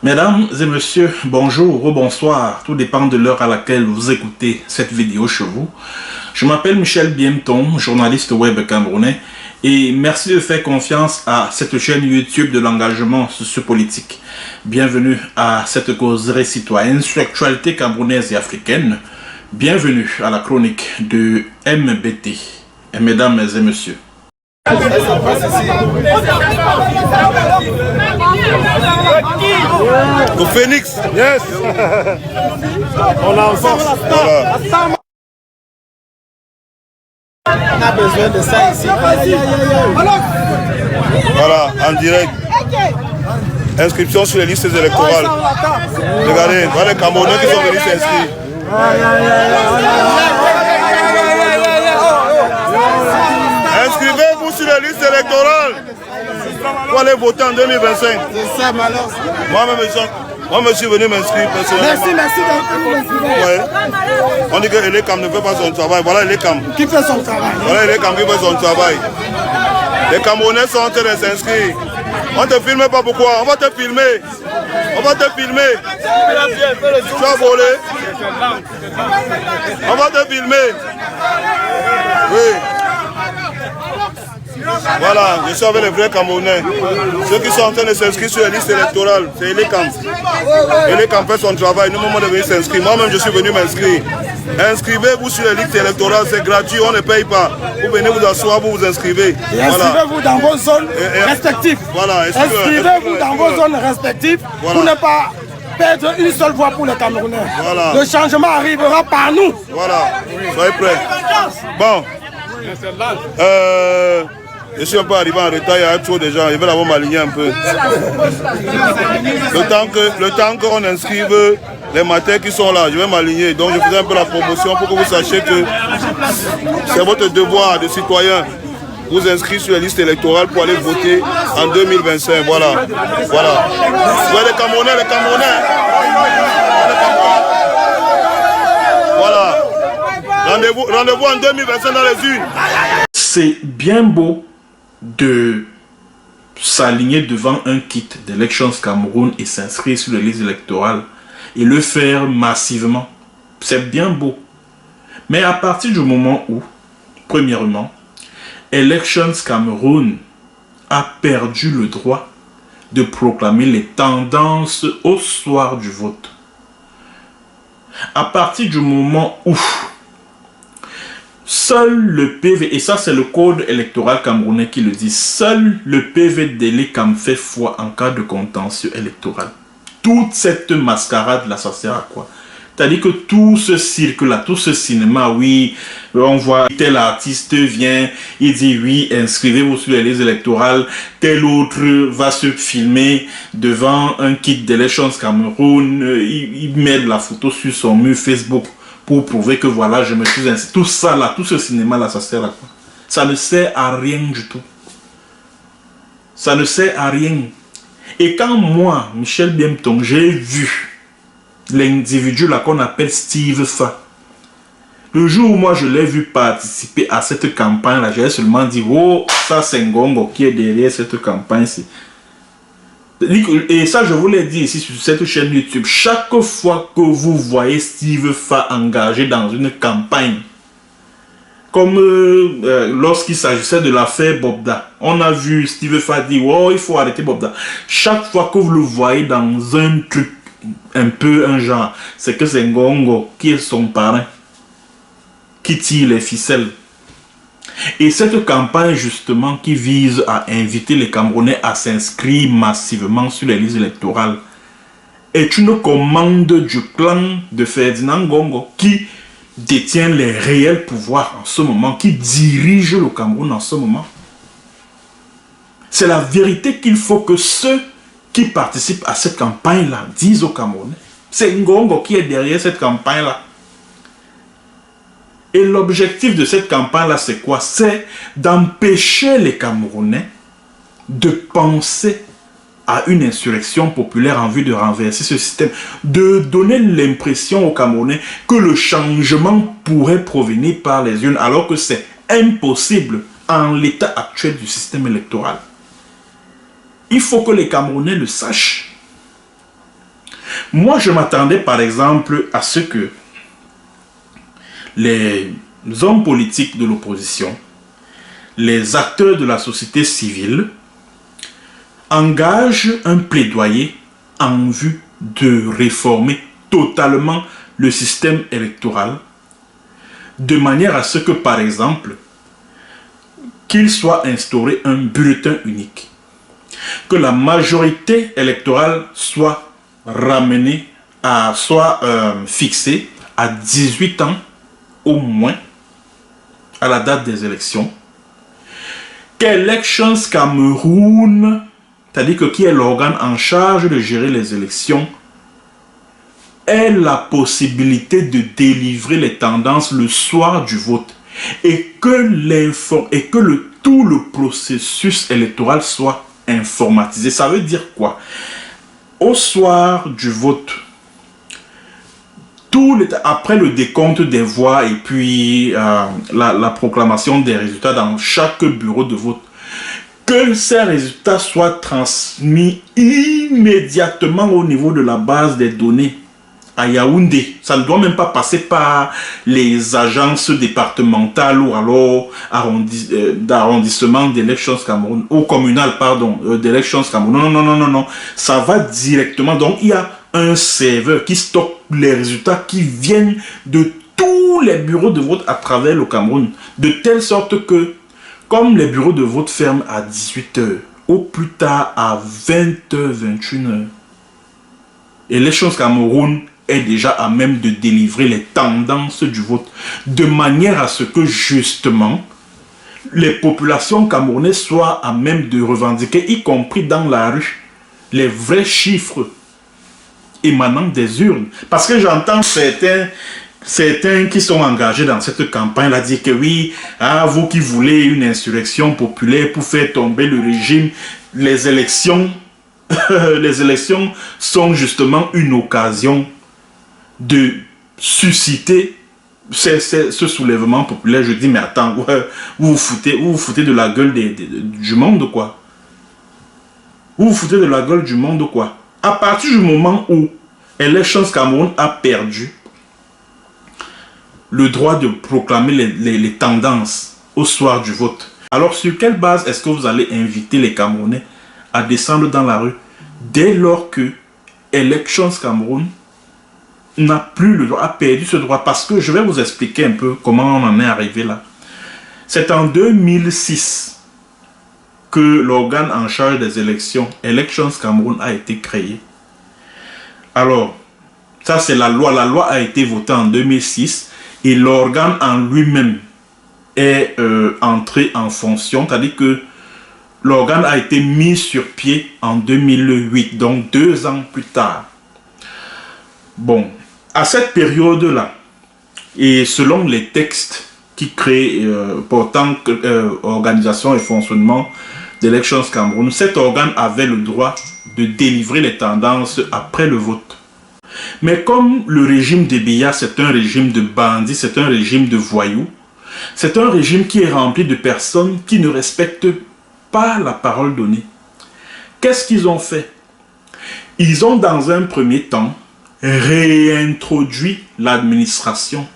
Mesdames et messieurs, bonjour ou bonsoir, tout dépend de l'heure à laquelle vous écoutez cette vidéo chez vous. Je m'appelle Michel Biemton, journaliste web camerounais, et merci de faire confiance à cette chaîne YouTube de l'engagement sociopolitique. Bienvenue à cette causerie citoyenne sur l'actualité camerounaise et africaine. Bienvenue à la chronique de MBT. Et mesdames et messieurs. Au Phoenix, yes. On a en force. Voilà. On a besoin de ça ici. Voilà, en direct. Inscription sur les listes électorales. Regardez, voilà les Camerounais qui sont venus s'inscrire. Inscrivez-vous sur les listes électorales pour aller voter en 2025. C'est ça, malheur. Moi, je suis venu m'inscrire personnellement. Merci de Ouais. On dit que Elekam ne fait pas son travail. Voilà Elekam. Qui fait son travail? Voilà Elekam qui fait son travail. Les Camerounais sont en train de s'inscrire. On ne te filme pas pourquoi? On va te filmer. On va te filmer. Tu vas voler. On va te filmer. Oui. Voilà, je suis avec les vrais Camerounais. Ceux qui sont en train de s'inscrire sur les listes électorales, c'est Elekam. Elekam fait son travail, nous moment de venir s'inscrire. Moi-même, je suis venu m'inscrire. Inscrivez-vous sur les listes électorales, c'est gratuit, on ne paye pas. Vous venez vous asseoir, vous vous inscrivez. Et inscrivez-vous dans vos zones respectives. Voilà, inscrivez-vous dans vos zones respectives pour ne pas perdre une seule voix pour les Camerounais. Voilà. Le changement arrivera par nous. Voilà, soyez prêts. Bon. Je suis un peu arrivé en retard, il y a trop de gens, je vais d'abord m'aligner un peu. Le temps qu'on inscrive les matins qui sont là, je vais m'aligner. Donc je faisais un peu la promotion pour que vous sachiez que c'est votre devoir de citoyen. Vous inscrire sur les listes électorales pour aller voter en 2025. Voilà. Voilà. Ouais, les Camerounais. Voilà. Rendez-vous en 2025 dans les urnes. C'est bien beau de s'aligner devant un kit d'Elections Cameroun et s'inscrire sur les listes électorales et le faire massivement. C'est bien beau. Mais à partir du moment où, premièrement, Elections Cameroun a perdu le droit de proclamer les tendances au soir du vote. À partir du moment où seul le PV, et ça c'est le code électoral camerounais qui le dit, seul le PV d'Elekam fait foi en cas de contentieux électoral. Toute cette mascarade là, ça sert à quoi? C'est-à-dire que tout ce cirque-là, tout ce cinéma, oui, on voit tel artiste vient, il dit oui, inscrivez-vous sur les listes électorales, tel autre va se filmer devant un kit d'Elections Cameroun, il met la photo sur son mur Facebook pour prouver que voilà, je me suis inscrit. Tout ça là, tout ce cinéma là, ça sert à quoi? Ça ne sert à rien du tout. Ça ne sert à rien. Et quand moi, Michel Biemton, j'ai vu l'individu là qu'on appelle Steve Fa, le jour où moi je l'ai vu participer à cette campagne là, j'ai seulement dit oh, ça c'est Ngongo qui est derrière cette campagne-ci. Et ça je vous l'ai dit ici sur cette chaîne YouTube, chaque fois que vous voyez Steve Fa engagé dans une campagne, comme lorsqu'il s'agissait de l'affaire Bobda, on a vu Steve Fa dire oh, il faut arrêter Bobda. Chaque fois que vous le voyez dans un truc un peu un genre, c'est que c'est Ngongo qui est son parrain, qui tire les ficelles. Et cette campagne justement qui vise à inviter les Camerounais à s'inscrire massivement sur les listes électorales est une commande du clan de Ferdinand Ngongo qui détient les réels pouvoirs en ce moment, qui dirige le Cameroun en ce moment. C'est la vérité qu'il faut que ceux qui participent à cette campagne-là disent aux Camerounais. C'est Ngongo qui est derrière cette campagne-là. Et l'objectif de cette campagne-là, c'est quoi? C'est d'empêcher les Camerounais de penser à une insurrection populaire en vue de renverser ce système. De donner l'impression aux Camerounais que le changement pourrait provenir par les urnes, alors que c'est impossible en l'état actuel du système électoral. Il faut que les Camerounais le sachent. Moi, je m'attendais par exemple à ce que les hommes politiques de l'opposition, les acteurs de la société civile, engagent un plaidoyer en vue de réformer totalement le système électoral, de manière à ce que, par exemple, qu'il soit instauré un bulletin unique, que la majorité électorale soit ramenée soit fixée à 18 ans au moins à la date des élections, qu'Elections Cameroun, c'est-à-dire que qui est l'organe en charge de gérer les élections, ait la possibilité de délivrer les tendances le soir du vote et que tout le processus électoral soit informatisé. Ça veut dire quoi? Au soir du vote, après le décompte des voix et puis la proclamation des résultats dans chaque bureau de vote, que ces résultats soient transmis immédiatement au niveau de la base des données à Yaoundé. Ça ne doit même pas passer par les agences départementales ou alors d'arrondissement d'Elections Cameroun, ou communal, pardon, d'Elections Cameroun. Non. Ça va directement. Donc, il y a un serveur qui stocke les résultats qui viennent de tous les bureaux de vote à travers le Cameroun. De telle sorte que, comme les bureaux de vote ferment à 18 h, au plus tard à 20 h, 21 h, Elections Cameroun est déjà à même de délivrer les tendances du vote, de manière à ce que justement les populations camerounaises soient à même de revendiquer, y compris dans la rue, les vrais chiffres émanant des urnes. Parce que j'entends certains qui sont engagés dans cette campagne dire que oui, vous qui voulez une insurrection populaire pour faire tomber le régime, les élections sont justement une occasion de susciter ce soulèvement populaire. Je dis, mais attends, vous vous foutez de la gueule du monde, quoi. Vous vous foutez de la gueule du monde, quoi. À partir du moment où Elections Cameroun a perdu le droit de proclamer les tendances au soir du vote, alors sur quelle base est-ce que vous allez inviter les Camerounais à descendre dans la rue dès lors que Elections Cameroun n'a plus le droit, a perdu ce droit? Parce que je vais vous expliquer un peu comment on en est arrivé là. C'est en 2006 que l'organe en charge des élections, Elections Cameroun, a été créé. Alors, ça c'est la loi. La loi a été votée en 2006 et l'organe en lui-même est entré en fonction, c'est-à-dire que l'organe a été mis sur pied en 2008, donc 2 ans plus tard. Bon, à cette période-là, et selon les textes qui créent portant organisation et fonctionnement d'Elections Cameroun, cet organe avait le droit de délivrer les tendances après le vote. Mais comme le régime de Biya, c'est un régime de bandits, c'est un régime de voyous, c'est un régime qui est rempli de personnes qui ne respectent pas la parole donnée. Qu'est-ce qu'ils ont fait? Ils ont dans un premier temps réintroduit l'administration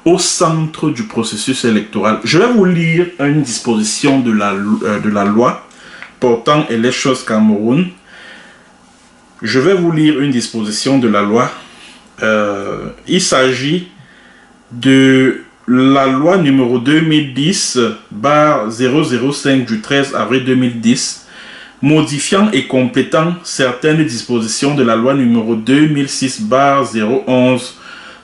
au centre du processus électoral. Je vais vous lire une disposition de la loi portant Elections Cameroun. Je vais vous lire une disposition de la loi. Il s'agit de la loi numéro 2010/005 du 13 avril 2010, modifiant et complétant certaines dispositions de la loi numéro 2006/011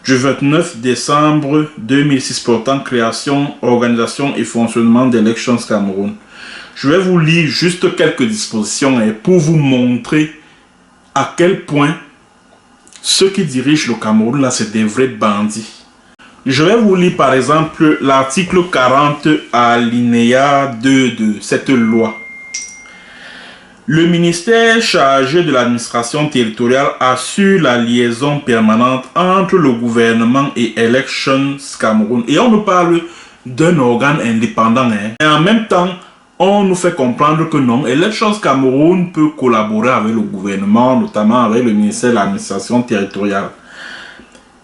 du 29 décembre 2006 portant création, organisation et fonctionnement d'Elections Cameroun. Je vais vous lire juste quelques dispositions pour vous montrer à quel point ceux qui dirigent le Cameroun là, c'est des vrais bandits. Je vais vous lire par exemple l'article 40 alinéa 2 de cette loi. Le ministère chargé de l'administration territoriale assure la liaison permanente entre le gouvernement et Elections Cameroun. Et on nous parle d'un organe indépendant. Et en même temps, on nous fait comprendre que non, Elections Cameroun peut collaborer avec le gouvernement, notamment avec le ministère de l'administration territoriale.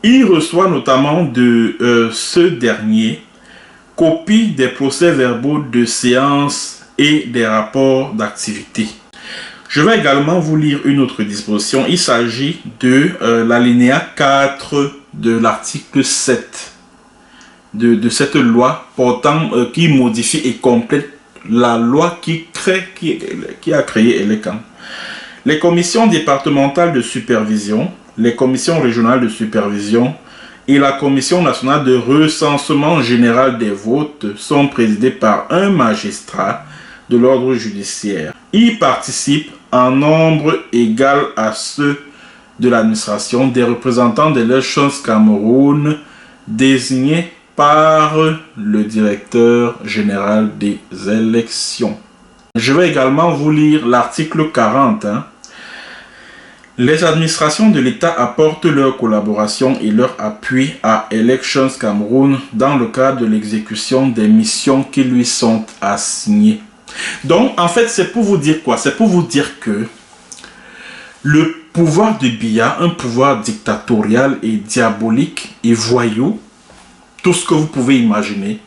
Il reçoit notamment de ce dernier copie des procès-verbaux de séance et des rapports d'activité. Je vais également vous lire une autre disposition. Il s'agit de l'alinéa 4 de l'article 7 de cette loi portant, qui modifie et complète la loi qui a créé ELECAM. Les commissions départementales de supervision, les commissions régionales de supervision et la commission nationale de recensement général des votes sont présidées par un magistrat de l'ordre judiciaire. Y participent en nombre égal à ceux de l'administration des représentants de l'Elections Cameroun désignés par le directeur général des élections. Je vais également vous lire l'article 40. Les administrations de l'État apportent leur collaboration et leur appui à Elections Cameroun dans le cadre de l'exécution des missions qui lui sont assignées. Donc, en fait, c'est pour vous dire quoi? C'est pour vous dire que le pouvoir de Biya, un pouvoir dictatorial et diabolique et voyou, tout ce que vous pouvez imaginer,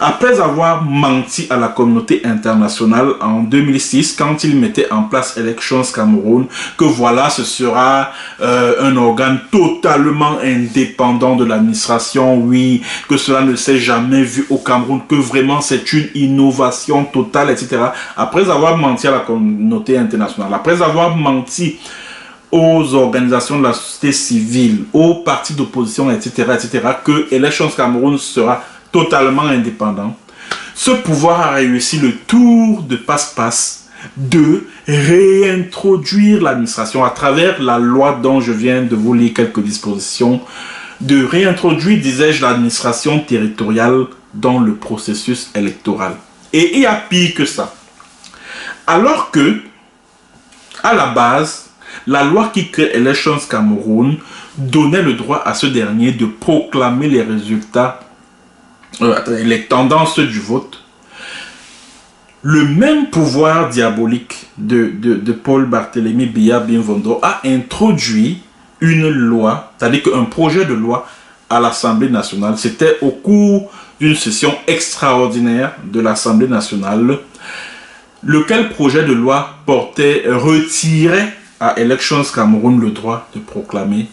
après avoir menti à la communauté internationale en 2006, quand il mettait en place Elections Cameroun, que voilà, ce sera un organe totalement indépendant de l'administration, oui, que cela ne s'est jamais vu au Cameroun, que vraiment c'est une innovation totale, etc. Après avoir menti à la communauté internationale, après avoir menti aux organisations de la société civile, aux partis d'opposition, etc., que Elections Cameroun sera totalement indépendant, ce pouvoir a réussi le tour de passe-passe de réintroduire l'administration à travers la loi dont je viens de vous lire quelques dispositions, de réintroduire, disais-je, l'administration territoriale dans le processus électoral. Et il y a pire que ça. Alors que, à la base, la loi qui crée Elections Cameroun donnait le droit à ce dernier de proclamer les résultats, les tendances du vote. Le même pouvoir diabolique de Paul Barthélémy Biya Bimvondo a introduit une loi, c'est-à-dire qu'un projet de loi à l'Assemblée nationale. C'était au cours d'une session extraordinaire de l'Assemblée nationale, lequel projet de loi retirait à Elections Cameroun le droit de proclamer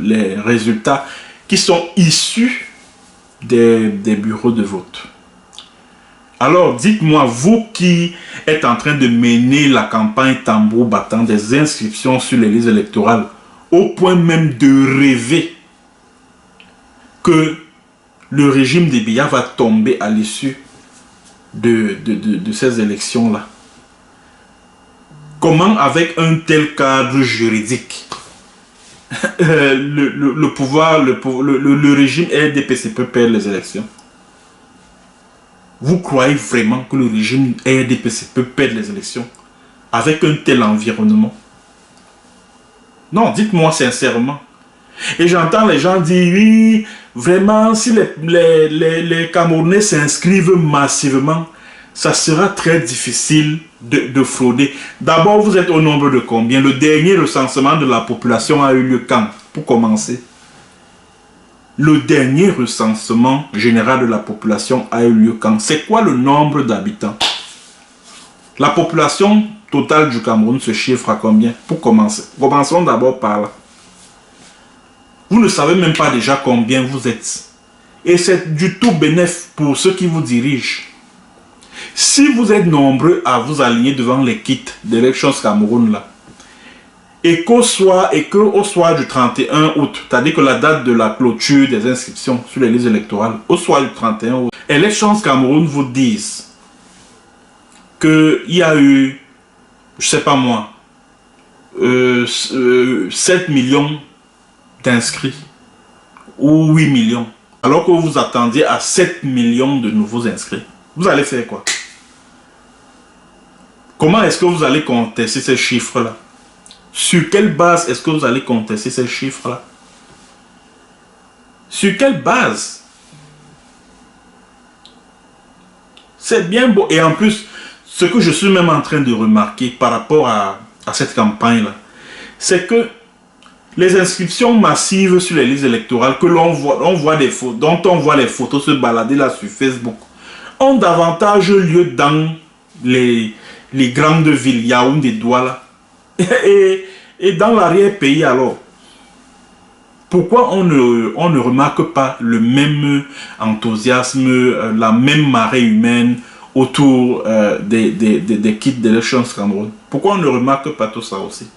les résultats qui sont issus des bureaux de vote. Alors, dites-moi, vous qui êtes en train de mener la campagne tambour battant des inscriptions sur les listes électorales, au point même de rêver que le régime de Biya va tomber à l'issue de ces élections-là. Comment, avec un tel cadre juridique, le régime RDPC peut perdre les élections? Vous croyez vraiment que le régime RDPC peut perdre les élections avec un tel environnement? Non, dites-moi sincèrement. Et j'entends les gens dire, oui, vraiment, si les Camerounais s'inscrivent massivement, ça sera très difficile de frauder. D'abord, vous êtes au nombre de combien? Le dernier recensement de la population a eu lieu quand? Pour commencer. Le dernier recensement général de la population a eu lieu quand? C'est quoi le nombre d'habitants? La population totale du Cameroun se chiffre à combien? Pour commencer. Commençons d'abord par là. Vous ne savez même pas déjà combien vous êtes. Et c'est du tout bénéf pour ceux qui vous dirigent. Si vous êtes nombreux à vous aligner devant les kits d'Elections Cameroun là, et qu'au soir du 31 août, c'est-à-dire que la date de la clôture des inscriptions sur les listes électorales, au soir du 31 août, Elections Cameroun vous disent qu'il y a eu, je sais pas moi, 7 millions d'inscrits, ou 8 millions, alors que vous attendiez à 7 millions de nouveaux inscrits. Vous allez faire quoi? Comment est-ce que vous allez contester ces chiffres-là? Sur quelle base est-ce que vous allez contester ces chiffres-là? Sur quelle base? C'est bien beau. Et en plus, ce que je suis même en train de remarquer par rapport à cette campagne-là, c'est que les inscriptions massives sur les listes électorales que l'on voit, dont on voit les photos se balader là sur Facebook, ont davantage lieu dans les grandes villes, Yaoundé, Douala, et dans l'arrière-pays alors. Pourquoi on ne remarque pas le même enthousiasme, la même marée humaine autour des kits d'élections Cameroun? Pourquoi on ne remarque pas tout ça aussi?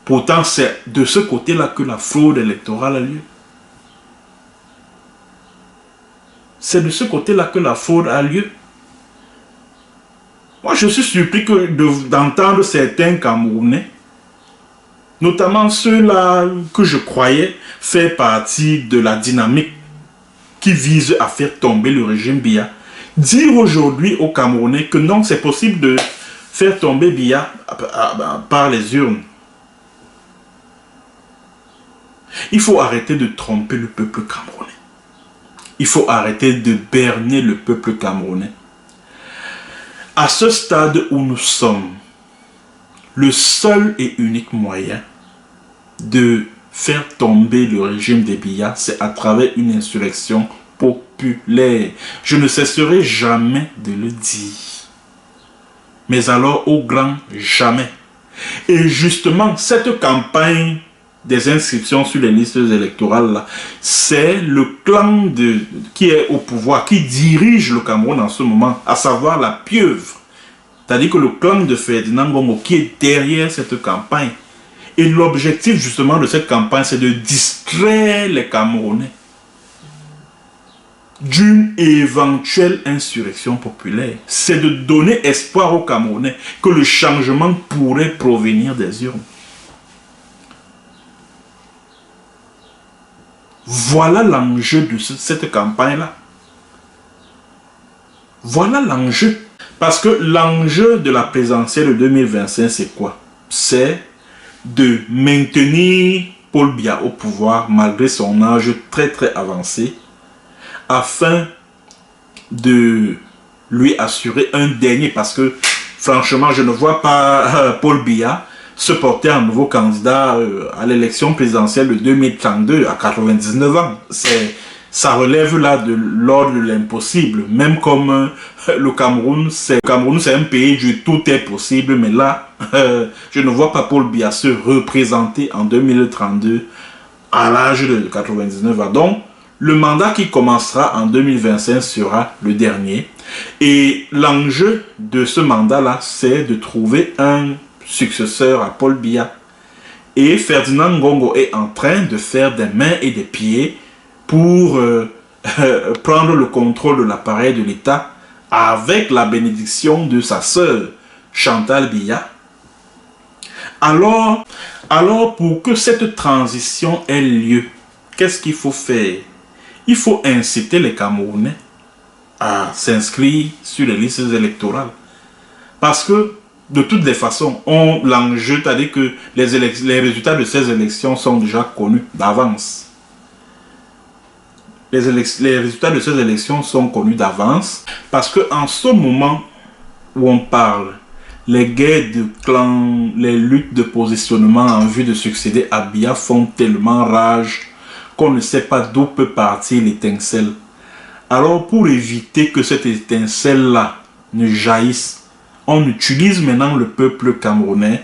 Pourtant, c'est de ce côté-là que la fraude électorale a lieu. C'est de ce côté-là que la fraude a lieu. Moi, je suis surpris d'entendre certains Camerounais, notamment ceux-là que je croyais faire partie de la dynamique qui vise à faire tomber le régime Biya, dire aujourd'hui aux Camerounais que non, c'est possible de faire tomber Biya par les urnes. Il faut arrêter de tromper le peuple camerounais. Il faut arrêter de berner le peuple camerounais. À ce stade où nous sommes, le seul et unique moyen de faire tomber le régime des Biya, c'est à travers une insurrection populaire. Je ne cesserai jamais de le dire. Mais alors, au grand jamais. Et justement, cette campagne des inscriptions sur les listes électorales là, c'est le clan qui est au pouvoir, qui dirige le Cameroun en ce moment, à savoir la pieuvre. C'est-à-dire que le clan de Ferdinand Gongo qui est derrière cette campagne. Et l'objectif justement de cette campagne, c'est de distraire les Camerounais d'une éventuelle insurrection populaire. C'est de donner espoir aux Camerounais que le changement pourrait provenir des urnes. Voilà l'enjeu de cette campagne-là. Voilà l'enjeu. Parce que l'enjeu de la présidentielle de 2025, c'est quoi? C'est de maintenir Paul Biya au pouvoir malgré son âge très très avancé, afin de lui assurer un dernier, parce que franchement je ne vois pas Paul Biya se porter un nouveau candidat à l'élection présidentielle de 2032 à 99 ans. Ça relève là de l'ordre de l'impossible. Même comme le Cameroun, c'est un pays du tout est possible, mais là, je ne vois pas Paul Biya se représenter en 2032 à l'âge de 99 ans. Donc, le mandat qui commencera en 2025 sera le dernier. Et l'enjeu de ce mandat-là, c'est de trouver un successeur à Paul Biya. Et Ferdinand Gongo est en train de faire des mains et des pieds pour prendre le contrôle de l'appareil de l'État avec la bénédiction de sa sœur Chantal Biya. Alors, pour que cette transition ait lieu, qu'est-ce qu'il faut faire? Il faut inciter les Camerounais à s'inscrire sur les listes électorales. Parce que, de toutes les façons, l'enjeu, c'est-à-dire que les résultats de ces élections sont déjà connus d'avance. Les résultats de ces élections sont connus d'avance parce qu'en ce moment où on parle, les guerres de clans, les luttes de positionnement en vue de succéder à Biya font tellement rage qu'on ne sait pas d'où peut partir l'étincelle. Alors pour éviter que cette étincelle-là ne jaillisse, on utilise maintenant le peuple camerounais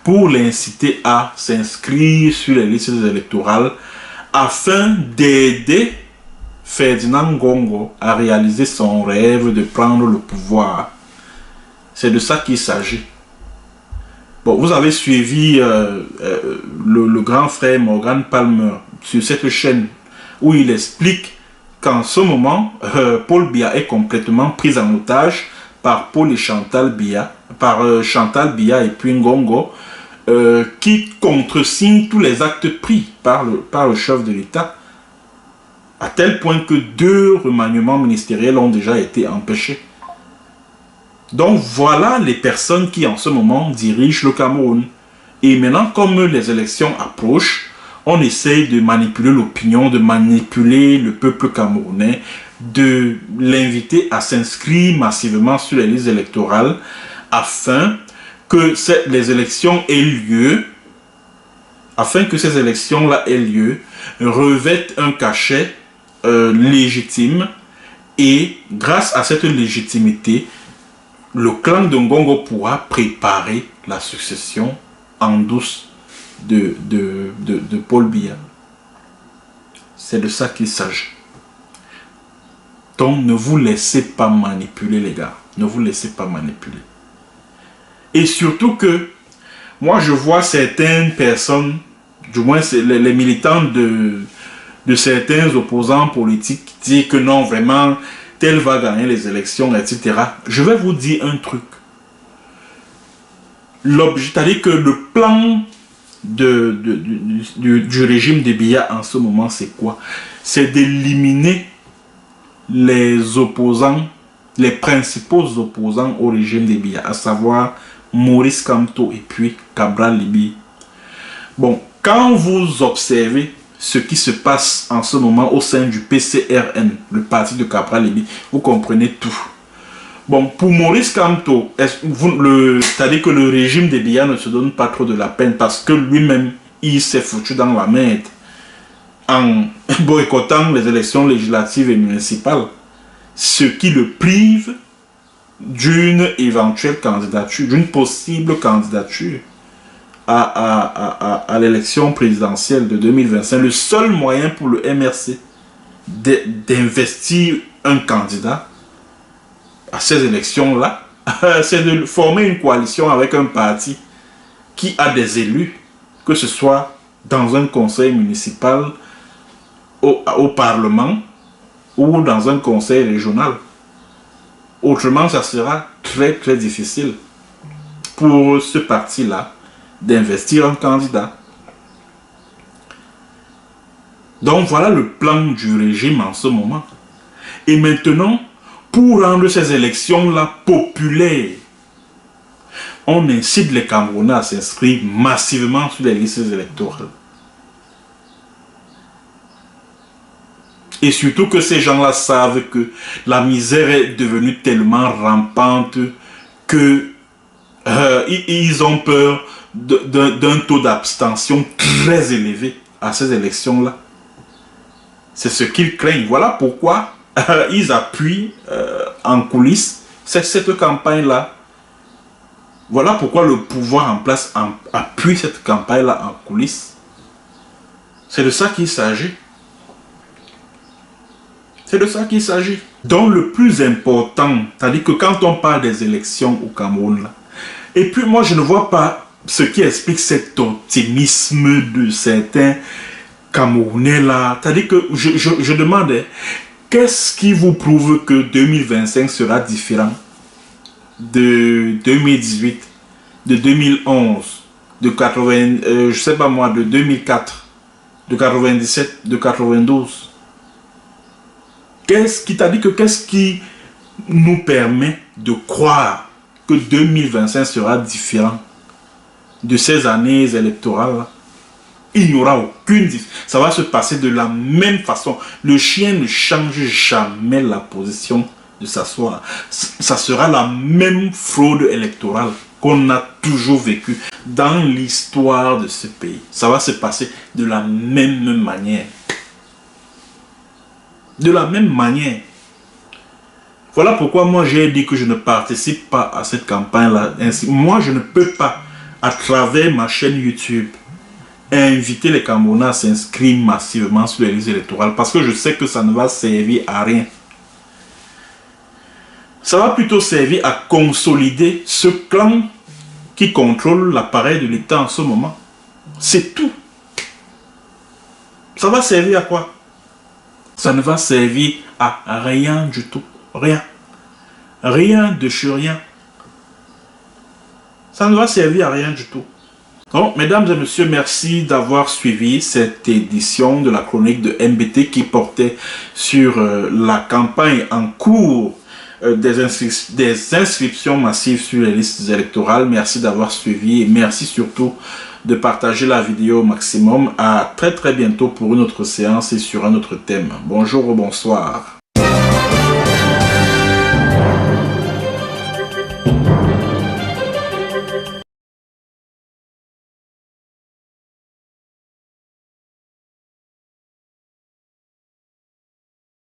pour l'inciter à s'inscrire sur les listes électorales afin d'aider Ferdinand Gongo a réalisé son rêve de prendre le pouvoir. C'est de ça qu'il s'agit. Bon, vous avez suivi le grand frère Morgan Palmer sur cette chaîne où il explique qu'en ce moment, Paul Biya est complètement pris en otage par Paul et Chantal Biya, par Chantal Biya et puis Gongo, qui contresignent tous les actes pris par le chef de l'État, à tel point que 2 remaniements ministériels ont déjà été empêchés. Donc voilà les personnes qui en ce moment dirigent le Cameroun. Et maintenant, comme les élections approchent, on essaye de manipuler l'opinion, de manipuler le peuple camerounais, de l'inviter à s'inscrire massivement sur les listes électorales afin que les élections aient lieu, afin que ces élections-là aient lieu, revêtent un cachet légitime, et grâce à cette légitimité, le clan de Ngongo pourra préparer la succession en douce de Paul Biya. C'est de ça qu'il s'agit. Donc ne vous laissez pas manipuler, les gars. Ne vous laissez pas manipuler. Et surtout que moi je vois certaines personnes, du moins les militants de certains opposants politiques, dire que non, vraiment, tel va gagner les élections, etc. Je vais vous dire un truc. C'est-à-dire que le plan du régime de Biya en ce moment, c'est quoi? C'est d'éliminer les opposants, les principaux opposants au régime de Biya, à savoir Maurice Kamto et puis Cabral Libye. Bon, quand vous observez ce qui se passe en ce moment au sein du PCRN, le parti de Cabral Libye, vous comprenez tout. Bon, pour Maurice Kamto, c'est-à-dire que le régime de Biya ne se donne pas trop de la peine parce que lui-même, il s'est foutu dans la merde en boycottant les élections législatives et municipales, ce qui le prive d'une éventuelle candidature, d'une possible candidature à l'élection présidentielle de 2025. Le seul moyen pour le MRC d'investir un candidat à ces élections-là, c'est de former une coalition avec un parti qui a des élus, que ce soit dans un conseil municipal, au Parlement ou dans un conseil régional. Autrement, ça sera très très difficile pour ce parti-là d'investir un candidat. Donc voilà le plan du régime en ce moment. Et maintenant, pour rendre ces élections-là populaires, on incite les Camerounais à s'inscrire massivement sur les listes électorales. Et surtout que ces gens-là savent que la misère est devenue tellement rampante que ils ont peur d'un taux d'abstention très élevé à ces élections-là. C'est ce qu'ils craignent. Voilà pourquoi ils appuient en coulisses cette campagne-là. Voilà pourquoi le pouvoir en place appuie cette campagne-là en coulisses. C'est de ça qu'il s'agit. C'est de ça qu'il s'agit. Donc le plus important, c'est-à-dire que quand on parle des élections au Cameroun, là, et puis moi je ne vois pas ce qui explique cet optimisme de certains Camerounais là. C'est-à-dire que je demande, qu'est-ce qui vous prouve que 2025 sera différent de 2018, de 2011, de 80, je sais pas moi, de 2004, de 97, de 92? Qu'est-ce qui t'a dit que qu'est-ce qui nous permet de croire que 2025 sera différent de ces années électorales? Il n'y aura aucune différence. Ça va se passer de la même façon. Le chien ne change jamais la position de s'asseoir. Ça sera la même fraude électorale qu'on a toujours vécue dans l'histoire de ce pays. Ça va se passer de la même manière. De la même manière. Voilà pourquoi moi j'ai dit que je ne participe pas à cette campagne-là. Moi je ne peux pas, à travers ma chaîne YouTube, inviter les Camerounais à s'inscrire massivement sur les listes électorales parce que je sais que ça ne va servir à rien. Ça va plutôt servir à consolider ce clan qui contrôle l'appareil de l'État en ce moment. C'est tout. Ça va servir à quoi? Ça ne va servir à rien du tout. Rien. Rien de chez rien. Ça ne va servir à rien du tout. Donc, mesdames et messieurs, merci d'avoir suivi cette édition de la chronique de MBT qui portait sur la campagne en cours des inscriptions massives sur les listes électorales. Merci d'avoir suivi et merci surtout de partager la vidéo au maximum. À très bientôt pour une autre séance et sur un autre thème. Bonjour ou bonsoir.